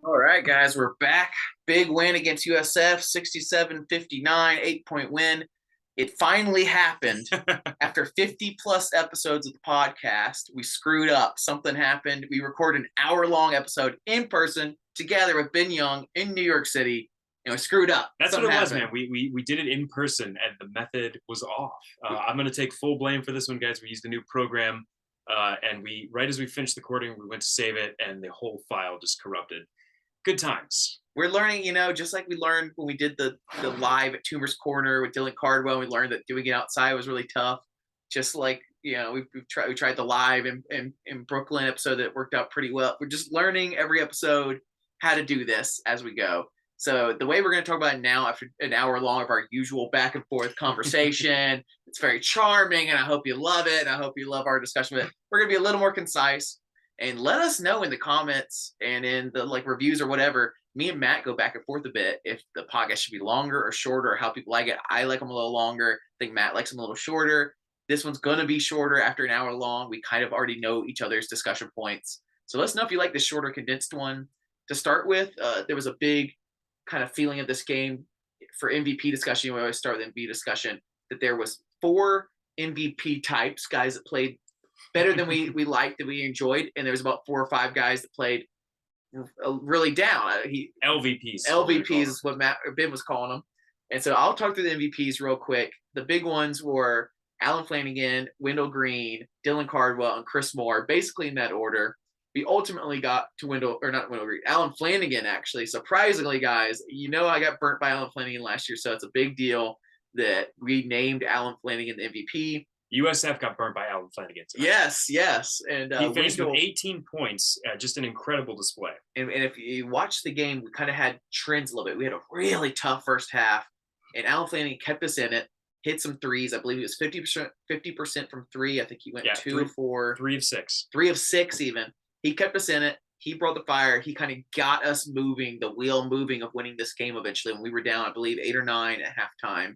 All right, guys, we're back. Big win against USF, 67-59, 8-point win. It finally happened. After 50 plus episodes of the podcast, we screwed up. Something happened. We recorded an hour-long episode in person together with Ben Young in New York City, and we screwed up. That's Something what it was, happened. man. We did it in person, and the method was off. I'm going to take full blame for this one, guys. We used a new program, and right as we finished the recording, we went to save it, and the whole file just corrupted. Good times. We're learning, just like we learned when we did the live at Toomer's Corner with Dylan Cardwell. We learned that doing it outside was really tough. Just like we tried the live in Brooklyn episode that worked out pretty well. We're just learning every episode how to do this as we go. So the way we're going to talk about it now, after an hour long of our usual back and forth conversation, it's very charming, and I hope you love it. And I hope you love our discussion with it. We're going to be a little more concise. And let us know in the comments and in the reviews or whatever. Me and Matt go back and forth a bit if the podcast should be longer or shorter, or how people like it. I like them a little longer. I think Matt likes them a little shorter. This one's going to be shorter after an hour long. We kind of already know each other's discussion points. So let us know if you like the shorter, condensed one. To start with, there was a big kind of feeling of this game for MVP discussion. We always start with MVP discussion, that there was 4 MVP types, guys that played better than we liked, that we enjoyed, and there was about 4 or 5 guys that played really down. LVPs is what Ben was calling them. And so I'll talk through the MVPs real quick. The big ones were Alan Flanagan, Wendell Green, Dylan Cardwell, and Chris Moore, basically in that order. We ultimately got to Alan Flanagan, actually. Surprisingly, guys, I got burnt by Alan Flanagan last year, so it's a big deal that we named Alan Flanagan the MVP. USF got burnt by Alan Flanagan tonight. Yes. And he finished with 18 points, just an incredible display. And if you watch the game, we kind of had trends a little bit. We had a really tough first half, and Alan Flanagan kept us in it, hit some threes. I believe it was 50% from 3. I think he went 2 of 4. 3 of 6. 3 of 6 even. He kept us in it. He brought the fire. He kind of got us moving, the wheel moving of winning this game eventually when we were down, I believe, 8 or 9 at halftime.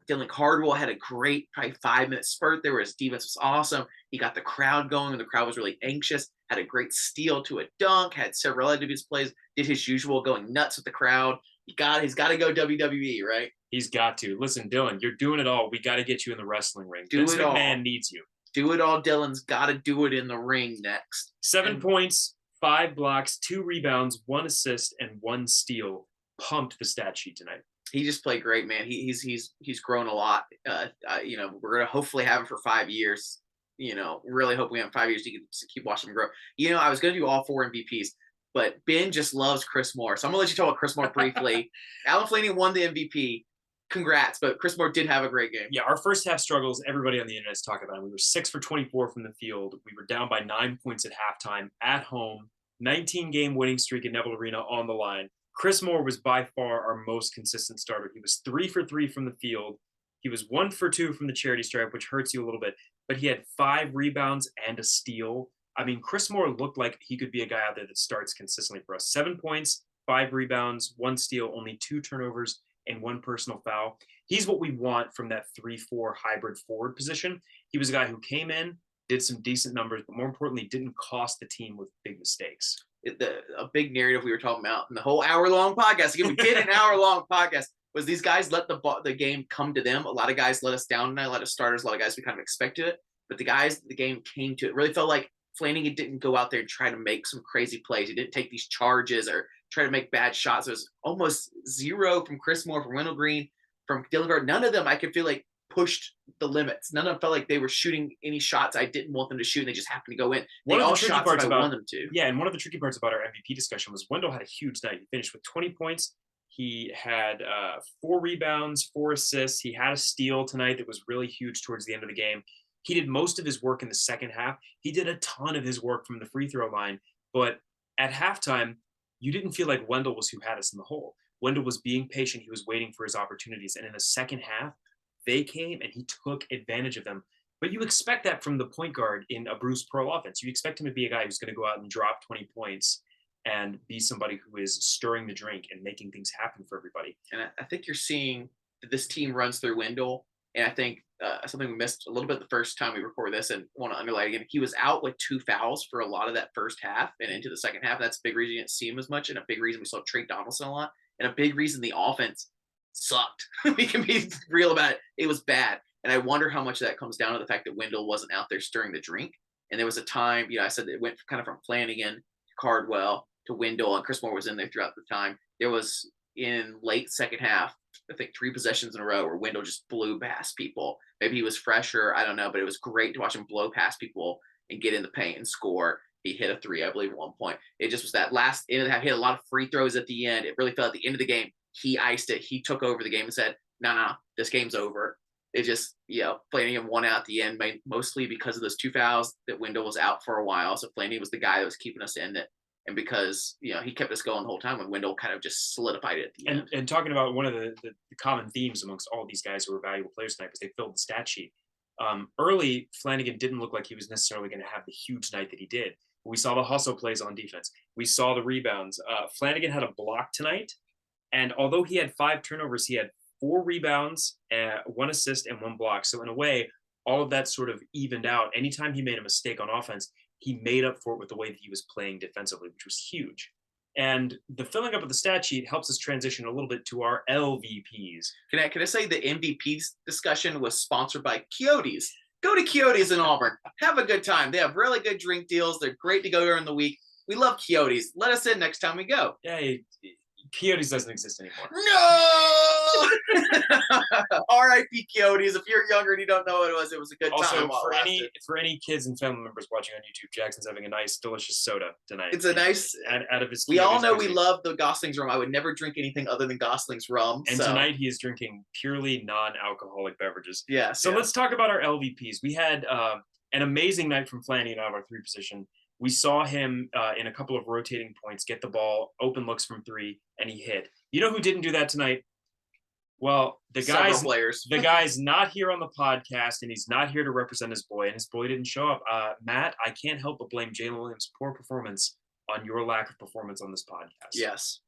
Dylan Cardwell had a great probably 5-minute spurt there where his defense was awesome. He got the crowd going, and the crowd was really anxious. Had a great steal to a dunk, had several other his plays, did his usual going nuts with the crowd. He's got to go WWE, right? He's got to. Listen, Dylan, you're doing it all. We got to get you in the wrestling ring. Vince McMahon needs you. Do it all. Dylan's got to do it in the ring next. 7 points, 5 blocks, 2 rebounds, 1 assist, and 1 steal. Pumped the stat sheet tonight. He just played great, man. He's grown a lot. We're gonna hopefully have him for 5 years. Really hope we have 5 years to keep watching him grow. I was gonna do all 4 MVPs, but Ben just loves Chris Moore, so I'm gonna let you talk about Chris Moore briefly. Alan Flanagan won the MVP. Congrats, but Chris Moore did have a great game. Yeah, our first half struggles, everybody on the internet is talking about it. We were 6 for 24 from the field. We were down by 9 points at halftime at home. 19-game winning streak at Neville Arena on the line. Chris Moore was by far our most consistent starter. He was 3 for 3 from the field. He was 1 for 2 from the charity stripe, which hurts you a little bit. But he had 5 rebounds and a steal. I mean, Chris Moore looked like he could be a guy out there that starts consistently for us. 7 points, 5 rebounds, 1 steal, only 2 turnovers, and 1 personal foul. He's what we want from that 3-4 hybrid forward position. He was a guy who came in, did some decent numbers, but more importantly, didn't cost the team with big mistakes. A big narrative we were talking about in the whole hour-long podcast. Again, we did an hour-long podcast. Was these guys let the game come to them? A lot of guys let us down tonight. A lot of starters, a lot of guys we kind of expected it, but the game came to it. Really felt like Flanagan didn't go out there and try to make some crazy plays. He didn't take these charges or try to make bad shots. It was almost 0 from Chris Moore, from Wendell Green, from Dylan Cardwell. None of them I could feel like pushed the limits. None of them felt like they were shooting any shots I didn't want them to shoot, and they just happened to go in. One of the tricky parts I wanted them to. Yeah, and one of the tricky parts about our MVP discussion was Wendell had a huge night. He finished with 20 points. He had 4 rebounds, 4 assists. He had a steal tonight that was really huge towards the end of the game. He did most of his work in the second half. He did a ton of his work from the free throw line. But at halftime, you didn't feel like Wendell was who had us in the hole. Wendell was being patient. He was waiting for his opportunities. And in the second half, they came and he took advantage of them. But you expect that from the point guard in a Bruce Pearl offense. You expect him to be a guy who's going to go out and drop 20 points and be somebody who is stirring the drink and making things happen for everybody. And I think you're seeing that this team runs through Wendell. And I think something we missed a little bit the first time we record this, and want to underline again. He was out with 2 fouls for a lot of that first half and into the second half. That's a big reason you didn't see him as much, and a big reason we saw Trey Donaldson a lot, and a big reason the offense sucked. We can be real about it. It was bad. And I wonder how much of that comes down to the fact that Wendell wasn't out there stirring the drink. And there was a time, I said that it went kind of from Flanagan to Cardwell to Wendell, and Chris Moore was in there throughout the time. There was, in late second half, I think 3 possessions in a row where Wendell just blew past people. Maybe he was fresher, I don't know, but it was great to watch him blow past people and get in the paint and score. He hit a 3, I believe, at one point. It just was that last end of the half. He had a lot of free throws at the end. It really felt at the end of the game, he iced it. He took over the game and said, no, this game's over. It just, Flanagan won out at the end, mostly because of those 2 fouls that Wendell was out for a while. So Flanagan was the guy that was keeping us in it. And because, he kept us going the whole time when Wendell kind of just solidified it at the end. And talking about one of the common themes amongst all these guys who were valuable players tonight, because they filled the stat sheet. Early, Flanagan didn't look like he was necessarily going to have the huge night that he did. We saw the hustle plays on defense. We saw the rebounds. Flanagan had a block tonight. And although he had 5 turnovers, he had 4 rebounds, 1 assist, and 1 block. So in a way, all of that sort of evened out. Anytime he made a mistake on offense, he made up for it with the way that he was playing defensively, which was huge. And the filling up of the stat sheet helps us transition a little bit to our LVPs. Can I say the MVP discussion was sponsored by Coyotes? Go to Coyotes in Auburn. Have a good time. They have really good drink deals. They're great to go during the week. We love Coyotes. Let us in next time we go. Yeah, Coyotes doesn't exist anymore. No! R.I.P. Coyotes. If you're younger and you don't know what it was a good time. Also, for any kids and family members watching on YouTube, Jackson's having a nice, delicious soda tonight. It's a nice. Out of his. We all know we love the Gosling's rum. I would never drink anything other than Gosling's rum. And tonight he is drinking purely non-alcoholic beverages. Yeah. So let's talk about our LVPs. We had an amazing night from Flanagan out of our 3 position. We saw him in a couple of rotating points get the ball, open looks from 3, and he hit. You know who didn't do that tonight? Well, the guy's not here on the podcast, and he's not here to represent his boy, and his boy didn't show up. Matt, I can't help but blame Jalen Williams' poor performance on your lack of performance on this podcast. Yes.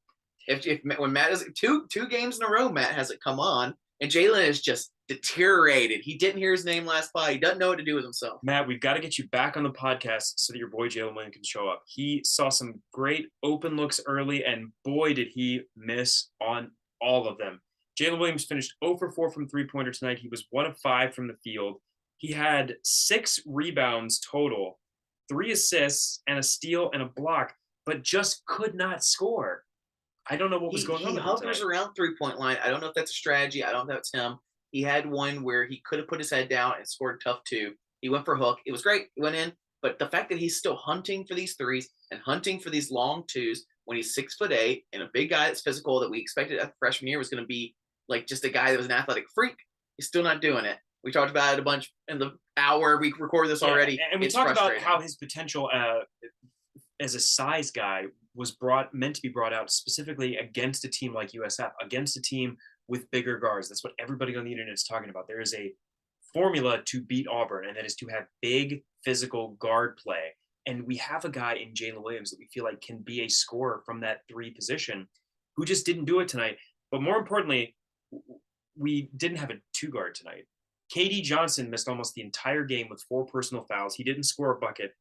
When Matt is two games in a row, Matt hasn't come on, and Jalen is just deteriorated. He didn't hear his name last pod. He doesn't know what to do with himself. Matt, we've got to get you back on the podcast so that your boy Jalen Williams can show up. He saw some great open looks early, and boy, did he miss on all of them. Jalen Williams finished 0 for 4 from three-pointer tonight. He was 1 of 5 from the field. He had 6 rebounds total, 3 assists, and a steal and a block, but just could not score. I don't know what was going on. He hovers around 3-point line. I don't know if that's a strategy. I don't know if that's him. He had one where he could have put his head down and scored a tough 2. He went for a hook. It was great. He went in. But the fact that he's still hunting for these 3s and hunting for these long 2s when he's 6'8" and a big guy that's physical that we expected at the freshman year was going to be like just a guy that was an athletic freak, he's still not doing it. We talked about it a bunch in the hour we recorded this already. And we talked about how his potential as a size guy was meant to be brought out specifically against a team like USF, against a team with bigger guards. That's what everybody on the internet is talking about. There is a formula to beat Auburn, and that is to have big physical guard play. And we have a guy in Jalen Williams that we feel like can be a scorer from that 3 position who just didn't do it tonight. But more importantly, we didn't have a 2-guard tonight. KD Johnson missed almost the entire game with 4 personal fouls. He didn't score a bucket.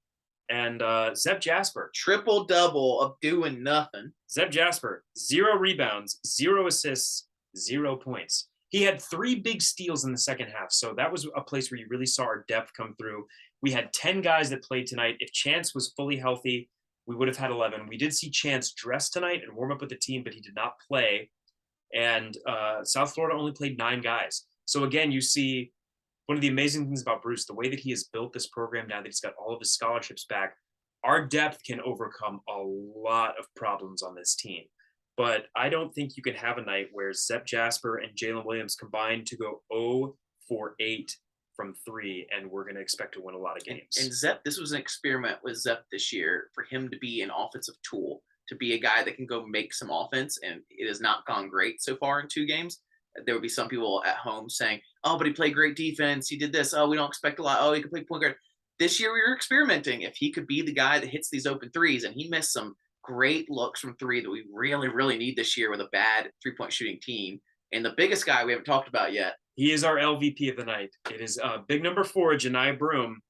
And Zep Jasper. Triple-double of doing nothing. Zep Jasper, 0 rebounds, 0 assists, 0 points. He had 3 big steals in the second half. So that was a place where you really saw our depth come through. We had 10 guys that played tonight. If Chance was fully healthy, we would have had 11. We did see Chance dress tonight and warm up with the team, but he did not play. And South Florida only played 9 guys. So again, you see one of the amazing things about Bruce, the way that he has built this program now that he's got all of his scholarships back, our depth can overcome a lot of problems on this team. But I don't think you can have a night where Zep Jasper and Jalen Williams combine to go 0 for 8 from 3, and we're going to expect to win a lot of games. And Zep, this was an experiment with Zep this year for him to be an offensive tool, to be a guy that can go make some offense, and it has not gone great so far in 2 games. There would be some people at home saying, oh, but he played great defense. He did this. Oh, we don't expect a lot. Oh, he can play point guard. This year we were experimenting. If he could be the guy that hits these open 3s, and he missed some great looks from 3 that we really, really need this year with a bad 3-point shooting team. And the biggest guy we haven't talked about yet. He is our LVP of the night. It is big number 4, Janai Broom.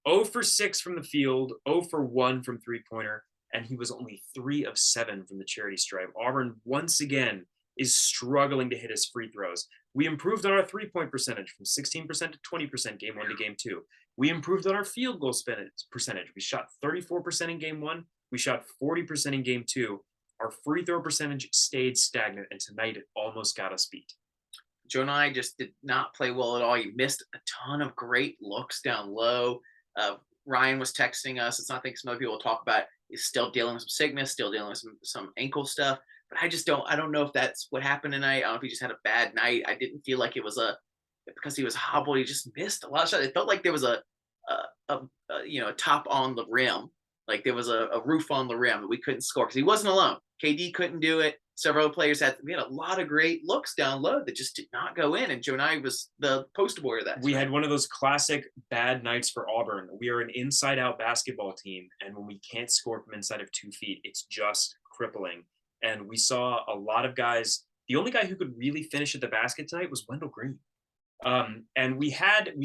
0 for 6 from the field, 0 for 1 from three-pointer, and he was only 3 of 7 from the charity stripe. Auburn, once again, is struggling to hit his free throws. We improved on our three-point percentage from 16% to 20% game 1 to game 2. We improved on our field goal percentage. We shot 34% in game 1. We shot 40% in game 2. Our free throw percentage stayed stagnant, and tonight it almost got us beat. Jonai just did not play well at all. He missed a ton of great looks down low. Ryan was texting us. It's not something some other people will talk about. He's still dealing with some sickness, still dealing with some ankle stuff. But I don't know if that's what happened tonight. I don't know if he just had a bad night. I didn't feel like it was because he was hobbled. He just missed a lot of shots. It felt like there was a top on the rim. Like there was a roof on the rim that we couldn't score because he wasn't alone. KD couldn't do it. Several players we had a lot of great looks down low that just did not go in, and Jonai was the poster boy of that. We had one of those classic bad nights for Auburn. We are an inside-out basketball team, and when we can't score from inside of 2 feet, it's just crippling. And we saw a lot of guys. The only guy who could really finish at the basket tonight was Wendell Green. And we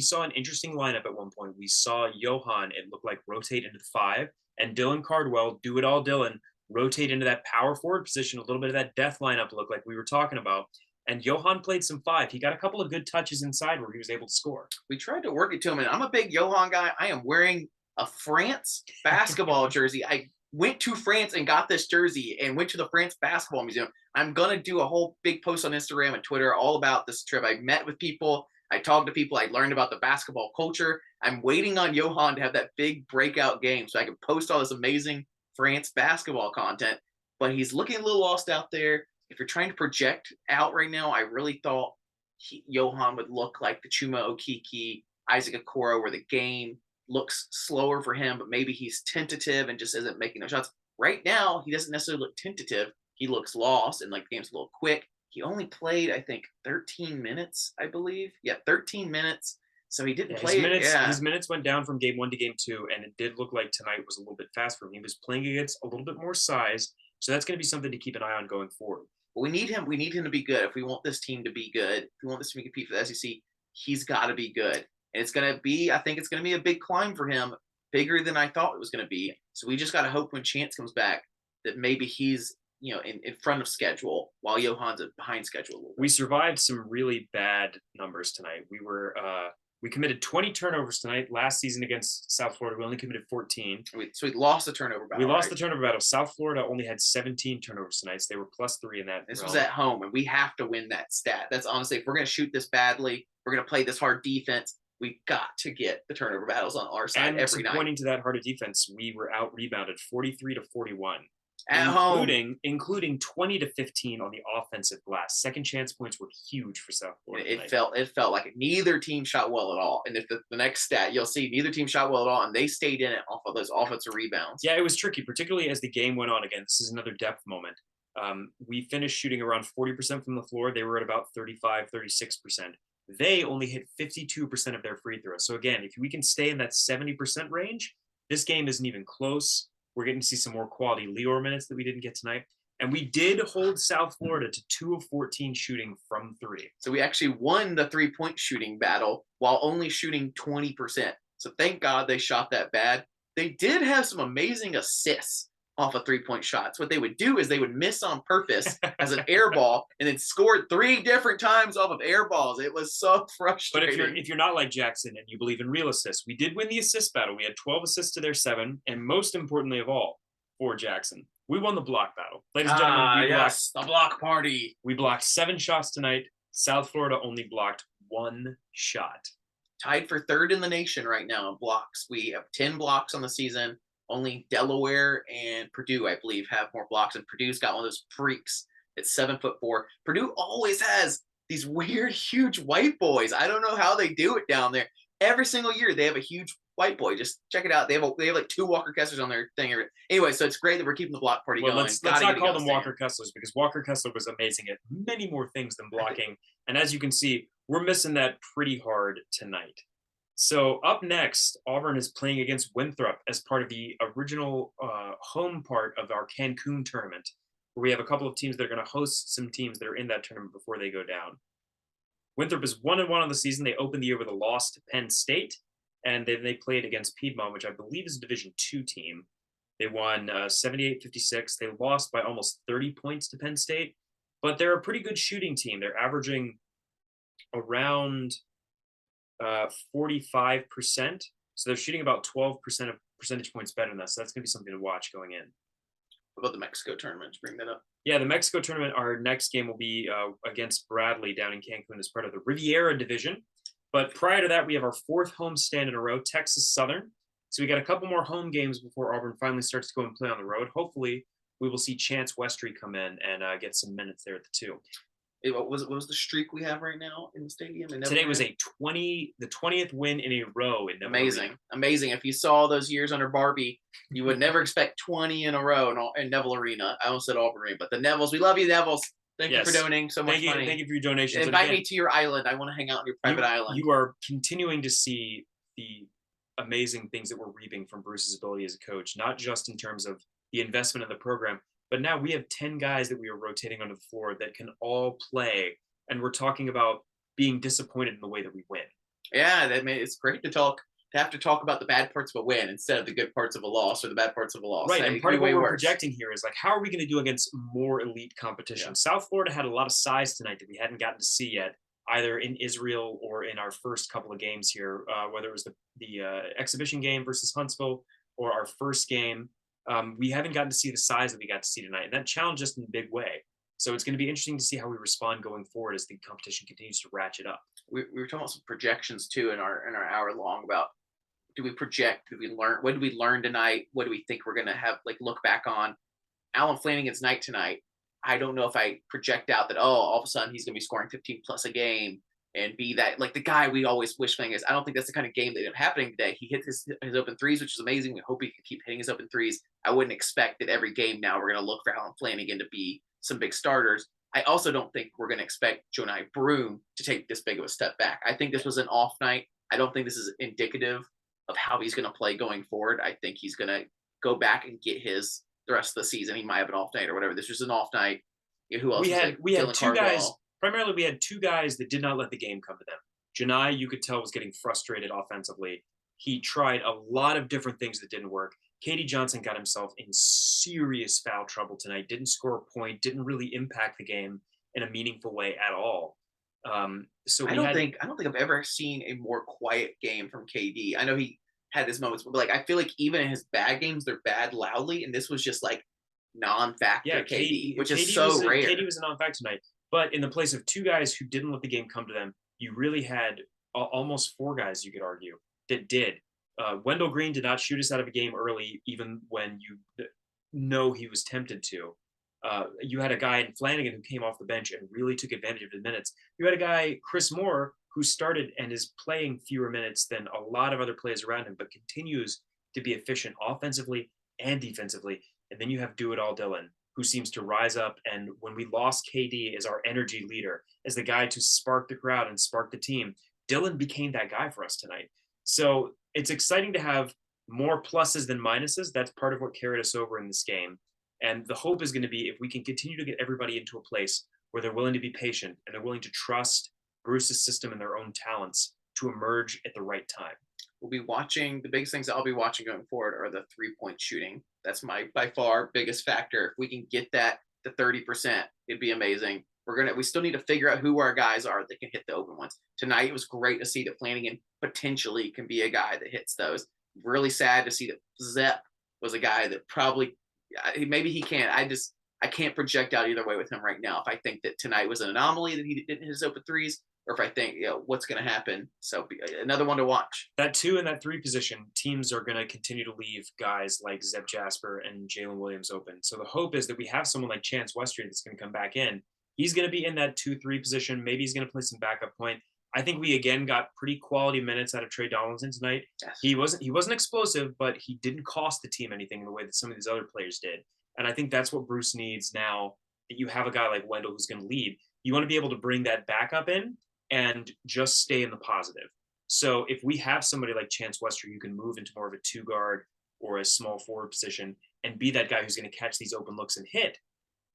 saw an interesting lineup at one point. We saw Johan, it looked like, rotate into the 5, and Dylan Cardwell, do it all Dylan, rotate into that power forward position, a little bit of that death lineup look like we were talking about. And Johan played some 5. He got a couple of good touches inside where he was able to score. We tried to work it to him, and I'm a big Johan guy. I am wearing a France basketball jersey. I went to France and got this jersey and went to the France Basketball Museum. I'm going to do a whole big post on Instagram and Twitter all about this trip. I met with people. I talked to people. I learned about the basketball culture. I'm waiting on Johan to have that big breakout game so I can post all this amazing France basketball content. But he's looking a little lost out there. If you're trying to project out right now, I really thought Johan would look like the Chuma Okeke, Isaac Okoro, where the game looks slower for him, but maybe he's tentative and just isn't making those shots. Right now, he doesn't necessarily look tentative. He looks lost, and like the game's a little quick. He only played, I think, 13 minutes, I believe. Yeah, 13 minutes. So he didn't play. His minutes went down from game 1 to game 2, and it did look like tonight was a little bit fast for him. He was playing against a little bit more size, so that's going to be something to keep an eye on going forward. But we need him. We need him to be good. If we want this team to be good, if we want this team to compete for the SEC, he's got to be good. And it's going to be, I think it's going to be a big climb for him, bigger than I thought it was going to be. So we just got to hope when Chance comes back that maybe he's, in front of schedule while Johan's behind schedule. We survived some really bad numbers tonight. We committed 20 turnovers tonight. Last season against South Florida, we only committed 14. So we lost the turnover battle. We lost the turnover battle. South Florida only had 17 turnovers tonight, so they were +3 in that. This was at home, and we have to win that stat. That's honestly, if we're going to shoot this badly, we're going to play this hard defense, we got to get the turnover battles on our side every night. Pointing to that harder defense, we were out-rebounded 43 to 41. At home, including 20 to 15 on the offensive glass. Second chance points were huge for South Florida. It felt like neither team shot well at all. And if the next stat you'll see, neither team shot well at all, and they stayed in it off of those offensive rebounds. Yeah, it was tricky, particularly as the game went on. Again, this is another depth moment. We finished shooting around 40% from the floor. They were at about 35, 36%. They only hit 52% of their free throws. So again, if we can stay in that 70% range, this game isn't even close. We're getting to see some more quality Lior minutes that we didn't get tonight. And we did hold South Florida to 2 of 14 shooting from 3. So we actually won the 3-point shooting battle while only shooting 20%. So thank God they shot that bad. They did have some amazing assists off of 3-point shots. What they would do is they would miss on purpose as an air ball and then scored 3 different times off of air balls. It was so frustrating. But if you're not like Jackson and you believe in real assists, we did win the assist battle. We had 12 assists to their 7, and most importantly of all, for Jackson, we won the block battle. Ladies and gentlemen, the block party. We blocked 7 shots tonight. South Florida only blocked 1 shot. Tied for 3rd in the nation right now in blocks. We have 10 blocks on the season. Only Delaware and Purdue, I believe, have more blocks. And Purdue's got one of those freaks at 7'4". Purdue always has these weird, huge white boys. I don't know how they do it down there. Every single year they have a huge white boy. Just check it out. They have like 2 Walker Kesslers on their thing. Anyway, so it's great that we're keeping the block party going. Let's not call them Walker Kesslers, because Walker Kessler was amazing at many more things than blocking. And as you can see, we're missing that pretty hard tonight. So up next, Auburn is playing against Winthrop as part of the original home part of our Cancun tournament. where we have a couple of teams that are going to host some teams that are in that tournament before they go down. Winthrop is 1-1 on the season. They opened the year with a loss to Penn State, and then they played against Piedmont, which I believe is a Division II team. They won 78-56. They lost by almost 30 points to Penn State, but they're a pretty good shooting team. They're averaging around 45%. So they're shooting about 12% of percentage points better than us. So that's going to be something to watch going in. What about the Mexico tournament? Bring that up. Yeah, the Mexico tournament, our next game will be against Bradley down in Cancun as part of the Riviera division. But prior to that, we have our 4th home stand in a row, Texas Southern. So we got a couple more home games before Auburn finally starts to go and play on the road. Hopefully, we will see Chance Westry come in and get some minutes there at the 2. What was the streak we have right now in the stadium? Today was the 20th win in a row in Neville Arena. Amazing. If you saw those years under Barbie, you would never expect 20 in a row in Neville Arena. I almost said Auburn Arena, but the Nevilles, we love you, Nevilles. Thank you for donating so much money. Thank you for your donations. Invite me to your island. I want to hang out on your private island. You are continuing to see the amazing things that we're reaping from Bruce's ability as a coach, not just in terms of the investment in the program, but now we have 10 guys that we are rotating onto the floor that can all play. And we're talking about being disappointed in the way that we win. Yeah, it's great to have to talk about the bad parts of a win instead of the good parts of a loss or the bad parts of a loss. Right, and part of what we're projecting here is like, how are we going to do against more elite competition? Yeah. South Florida had a lot of size tonight that we hadn't gotten to see yet, either in Israel or in our first couple of games here, whether it was the exhibition game versus Huntsville or our first game. We haven't gotten to see the size that we got to see tonight, and that challenged us in a big way. So it's going to be interesting to see how we respond going forward as the competition continues to ratchet up. We were talking about some projections too in our hour long about, do we project? Did we learn? What did we learn tonight? What do we think we're going to have look back on? Alan Flanagan's night tonight. I don't know if I project out that all of a sudden he's going to be scoring 15 plus a game and be that the guy we always wish Flanagan is. I don't think that's the kind of game that ended up happening today. He hit his open threes, which is amazing. We hope he can keep hitting his open threes. I wouldn't expect that every game now we're going to look for Alan Flanagan to be some big starters. I also don't think we're going to expect Jonai Broome to take this big of a step back. I think this was an off night. I don't think this is indicative of how he's going to play going forward. I think he's going to go back and get the rest of the season. He might have an off night or whatever. This was an off night. Who else? We had two guys. Primarily, we had 2 guys that did not let the game come to them. Janai, you could tell, was getting frustrated offensively. He tried a lot of different things that didn't work. Katie Johnson got himself in serious foul trouble tonight. Didn't score a point. Didn't really impact the game in a meaningful way at all. So I don't think I've ever seen a more quiet game from KD. I know he had his moments, but I feel like even in his bad games, they're bad loudly, and this was just non-factor KD, which is so rare. KD was a non-factor tonight. But in the place of 2 guys who didn't let the game come to them, you really had almost 4 guys, you could argue, that did. Wendell Green did not shoot us out of a game early, even when you know he was tempted to. You had a guy in Flanagan who came off the bench and really took advantage of the minutes. You had a guy, Chris Moore, who started and is playing fewer minutes than a lot of other players around him, but continues to be efficient offensively and defensively. And then you have Do-It-All Dillon, who seems to rise up. And when we lost KD as our energy leader, as the guy to spark the crowd and spark the team, Dillon became that guy for us tonight. So it's exciting to have more pluses than minuses. That's part of what carried us over in this game. And the hope is going to be if we can continue to get everybody into a place where they're willing to be patient and they're willing to trust Bruce's system and their own talents to emerge at the right time. We'll be watching. The biggest things that I'll be watching going forward are the 3-point shooting. That's my by far biggest factor. If we can get that to 30%, it'd be amazing. We still need to figure out who our guys are that can hit the open ones. Tonight it was great to see that Flanagan potentially can be a guy that hits those. Really sad to see that Zepp was a guy that probably maybe he can't. I can't project out either way with him right now. If I think that tonight was an anomaly that he didn't hit his open threes, or if I think what's going to happen. So another one to watch. That 2 and that 3 position, teams are going to continue to leave guys like Zeb Jasper and Jalen Williams open. So the hope is that we have someone like Chance Westry that's going to come back in. He's going to be in that 2-3 position. Maybe he's going to play some backup point. I think we again got pretty quality minutes out of Trey Donaldson tonight. Yes. He wasn't explosive, but he didn't cost the team anything in the way that some of these other players did. And I think that's what Bruce needs now, that you have a guy like Wendell who's going to lead. You want to be able to bring that backup in and just stay in the positive. So if we have somebody like Chance Westry who can move into more of a 2-guard or a small forward position and be that guy who's going to catch these open looks and hit,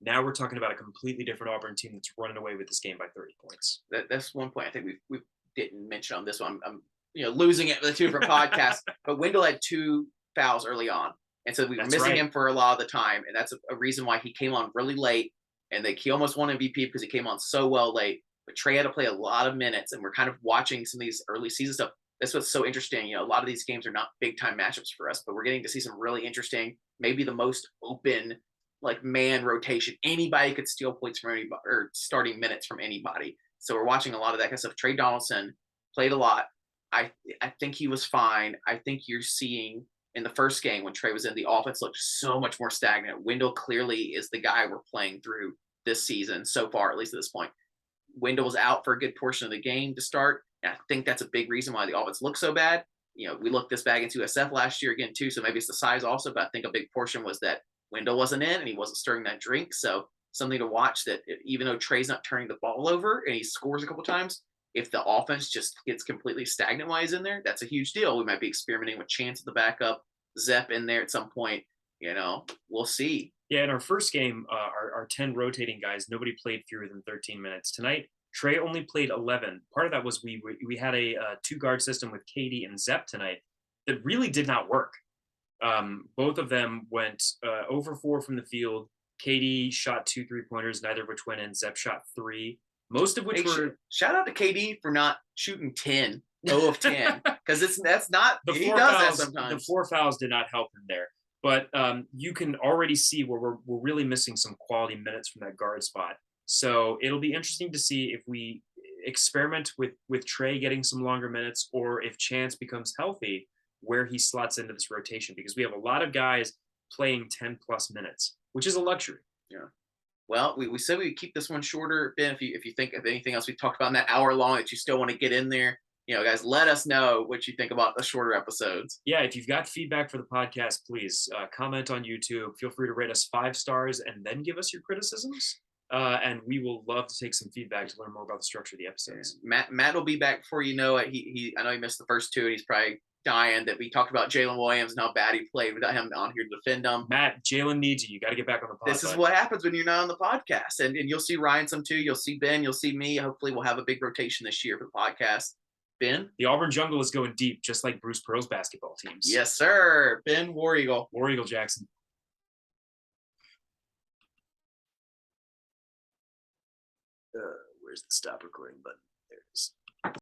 Now we're talking about a completely different Auburn team that's running away with this game by 30 points. That's one point I think we didn't mention on this one. I'm losing it with the two different podcasts. But Wendell had 2 fouls early on, and so we were missing him for a lot of the time, and that's a reason why he came on really late. And he almost won MVP because he came on so well late. But Trey had to play a lot of minutes, and we're kind of watching some of these early season stuff. That's what's so interesting. A lot of these games are not big time matchups for us, but we're getting to see some really interesting, maybe the most open man rotation. Anybody could steal points from anybody or starting minutes from anybody. So we're watching a lot of that kind of stuff. Trey Donaldson played a lot. I think he was fine. I think you're seeing in the first game when Trey was in, the offense looked so much more stagnant. Wendell clearly is the guy we're playing through this season so far, at least at this point. Wendell was out for a good portion of the game to start. And I think that's a big reason why the offense looks so bad. We looked this bad against USF last year again too, so maybe it's the size also, but I think a big portion was that Wendell wasn't in and he wasn't stirring that drink. So something to watch, that even though Trey's not turning the ball over and he scores a couple times, if the offense just gets completely stagnant while he's in there, that's a huge deal. We might be experimenting with Chance at the backup, Zepp in there at some point. We'll see. Yeah, in our first game, our 10 rotating guys, nobody played fewer than 13 minutes. Tonight, Trey only played 11. Part of that was we had a 2-guard system with KD and Zepp tonight that really did not work. Both of them went over 4 from the field. KD shot 2 3-pointers, neither of which went in. Zepp shot 3, most of which were. Shout out to KD for not shooting 10, 0 of 10, because that's not. He does that sometimes. The 4 fouls did not help him there. But you can already see where we're really missing some quality minutes from that guard spot. So it'll be interesting to see if we experiment with Trey getting some longer minutes, or if Chance becomes healthy, where he slots into this rotation, because we have a lot of guys playing 10 plus minutes, which is a luxury. Yeah. Well, we said we would keep this one shorter, Ben. If you think of anything else we talked about in that hour long that you still want to get in there, guys, let us know what you think about the shorter episodes. Yeah, if you've got feedback for the podcast, please comment on YouTube. Feel free to rate us 5 stars and then give us your criticisms. And we will love to take some feedback to learn more about the structure of the episodes. Matt will be back before you know it. I know he missed the first 2, and he's probably dying that we talked about Jalen Williams and how bad he played without him on here to defend him. Matt, Jalen needs you. You got to get back on the podcast. This is what happens when you're not on the podcast. And you'll see Ryan some too. You'll see Ben. You'll see me. Hopefully we'll have a big rotation this year for the podcast. Ben? The Auburn jungle is going deep, just like Bruce Pearl's basketball teams. Yes, sir. Ben, War Eagle. War Eagle Jackson. Where's the stop recording button?